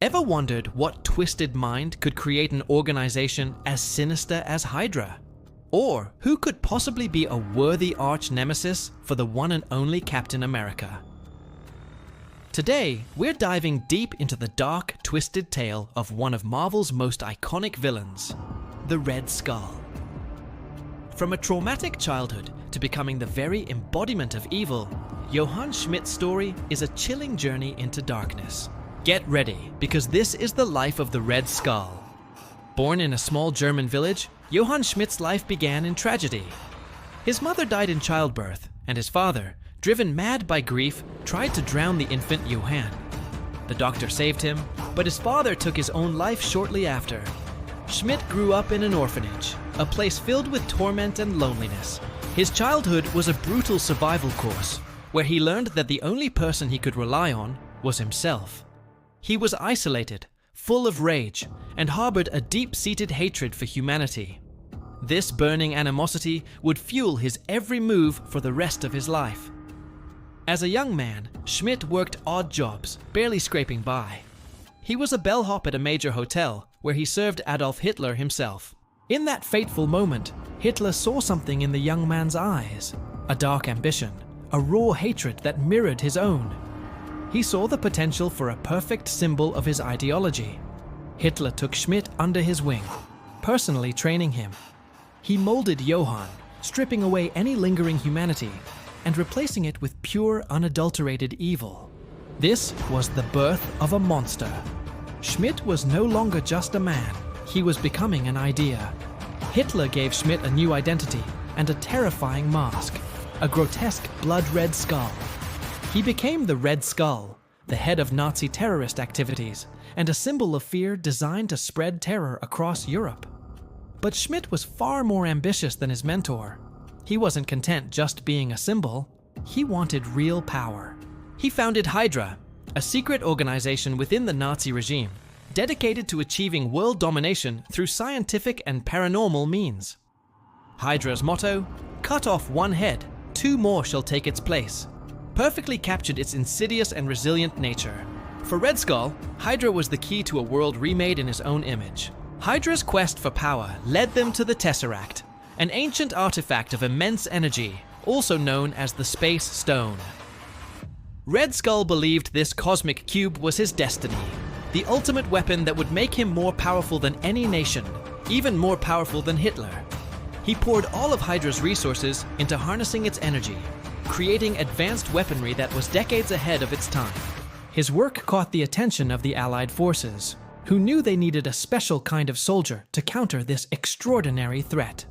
Ever wondered what twisted mind could create an organization as sinister as HYDRA? Or who could possibly be a worthy arch-nemesis for the one and only Captain America? Today, we're diving deep into the dark, twisted tale of one of Marvel's most iconic villains, the Red Skull. From a traumatic childhood to becoming the very embodiment of evil, Johann Schmidt's story is a chilling journey into darkness. Get ready, because this is the life of the Red Skull. Born in a small German village, Johann Schmidt's life began in tragedy. His mother died in childbirth, and his father, driven mad by grief, tried to drown the infant Johann. The doctor saved him, but his father took his own life shortly after. Schmidt grew up in an orphanage, a place filled with torment and loneliness. His childhood was a brutal survival course, where he learned that the only person he could rely on was himself. He was isolated, full of rage, and harbored a deep-seated hatred for humanity. This burning animosity would fuel his every move for the rest of his life. As a young man, Schmidt worked odd jobs, barely scraping by. He was a bellhop at a major hotel, where he served Adolf Hitler himself. In that fateful moment, Hitler saw something in the young man's eyes, a dark ambition, a raw hatred that mirrored his own. He saw the potential for a perfect symbol of his ideology. Hitler took Schmidt under his wing, personally training him. He molded Johann, stripping away any lingering humanity and replacing it with pure, unadulterated evil. This was the birth of a monster. Schmidt was no longer just a man, he was becoming an idea. Hitler gave Schmidt a new identity and a terrifying mask, a grotesque blood-red skull. He became the Red Skull, the head of Nazi terrorist activities, and a symbol of fear designed to spread terror across Europe. But Schmidt was far more ambitious than his mentor. He wasn't content just being a symbol, he wanted real power. He founded HYDRA, a secret organization within the Nazi regime, dedicated to achieving world domination through scientific and paranormal means. HYDRA's motto, "Cut off one head, two more shall take its place," perfectly captured its insidious and resilient nature. For Red Skull, HYDRA was the key to a world remade in his own image. HYDRA's quest for power led them to the Tesseract, an ancient artifact of immense energy, also known as the Space Stone. Red Skull believed this cosmic cube was his destiny, the ultimate weapon that would make him more powerful than any nation, even more powerful than Hitler. He poured all of HYDRA's resources into harnessing its energy, creating advanced weaponry that was decades ahead of its time. His work caught the attention of the Allied forces, who knew they needed a special kind of soldier to counter this extraordinary threat.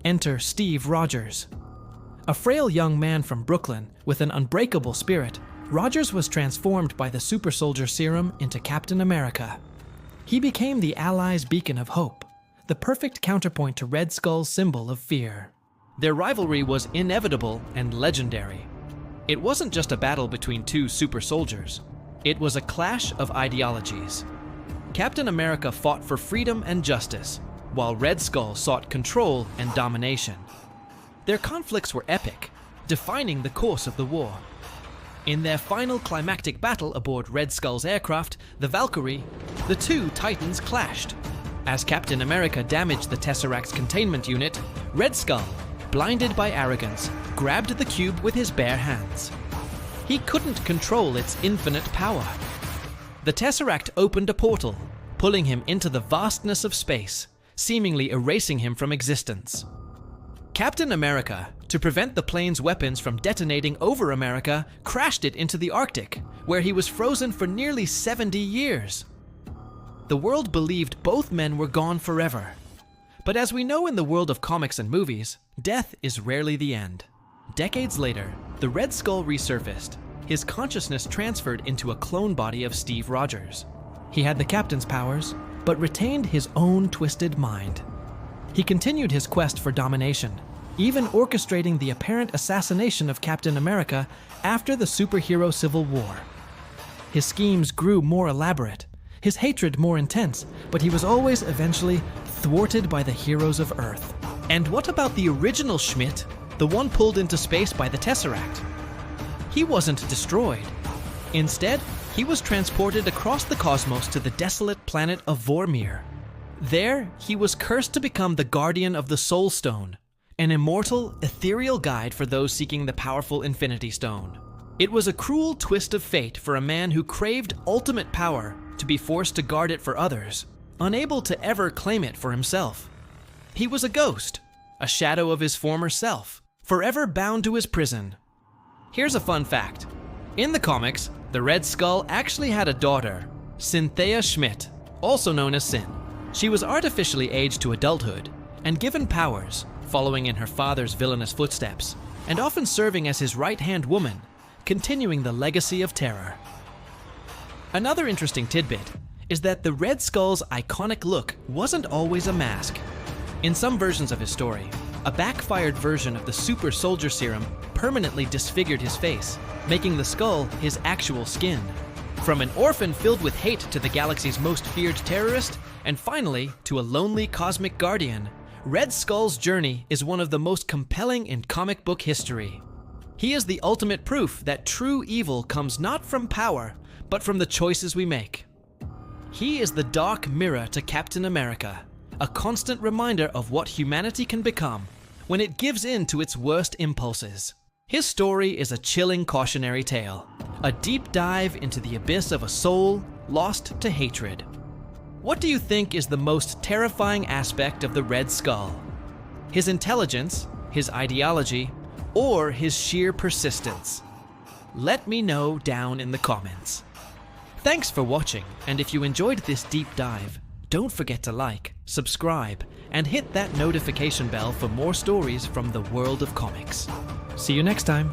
Enter Steve Rogers. A frail young man from Brooklyn with an unbreakable spirit, Rogers was transformed by the super soldier serum into Captain America. He became the Allies' beacon of hope, the perfect counterpoint to Red Skull's symbol of fear. Their rivalry was inevitable and legendary. It wasn't just a battle between two super soldiers. It was a clash of ideologies. Captain America fought for freedom and justice, while Red Skull sought control and domination. Their conflicts were epic, defining the course of the war. In their final climactic battle aboard Red Skull's aircraft, the Valkyrie, the two titans clashed. As Captain America damaged the Tesseract's containment unit, Red Skull, blinded by arrogance, grabbed the cube with his bare hands. He couldn't control its infinite power. The Tesseract opened a portal, pulling him into the vastness of space, seemingly erasing him from existence. Captain America, to prevent the plane's weapons from detonating over America, crashed it into the Arctic, where he was frozen for nearly 70 years. The world believed both men were gone forever. But as we know in the world of comics and movies, death is rarely the end. Decades later, the Red Skull resurfaced, his consciousness transferred into a clone body of Steve Rogers. He had the captain's powers, but retained his own twisted mind. He continued his quest for domination, even orchestrating the apparent assassination of Captain America after the superhero Civil War. His schemes grew more elaborate, his hatred more intense, but he was always eventually thwarted by the heroes of Earth. And what about the original Schmidt, the one pulled into space by the Tesseract? He wasn't destroyed. Instead, he was transported across the cosmos to the desolate planet of Vormir. There, he was cursed to become the guardian of the Soul Stone, an immortal, ethereal guide for those seeking the powerful Infinity Stone. It was a cruel twist of fate for a man who craved ultimate power to be forced to guard it for others, unable to ever claim it for himself. He was a ghost, a shadow of his former self, forever bound to his prison. Here's a fun fact. In the comics, the Red Skull actually had a daughter, Cynthia Schmidt, also known as Sin. She was artificially aged to adulthood and given powers, following in her father's villainous footsteps, and often serving as his right-hand woman, continuing the legacy of terror. Another interesting tidbit is that the Red Skull's iconic look wasn't always a mask. In some versions of his story, a backfired version of the super soldier serum permanently disfigured his face, making the skull his actual skin. From an orphan filled with hate to the galaxy's most feared terrorist, and finally to a lonely cosmic guardian, Red Skull's journey is one of the most compelling in comic book history. He is the ultimate proof that true evil comes not from power, but from the choices we make. He is the dark mirror to Captain America, a constant reminder of what humanity can become when it gives in to its worst impulses. His story is a chilling cautionary tale, a deep dive into the abyss of a soul lost to hatred. What do you think is the most terrifying aspect of the Red Skull? His intelligence, his ideology, or his sheer persistence? Let me know down in the comments. Thanks for watching, and if you enjoyed this deep dive, don't forget to like, subscribe, and hit that notification bell for more stories from the world of comics. See you next time.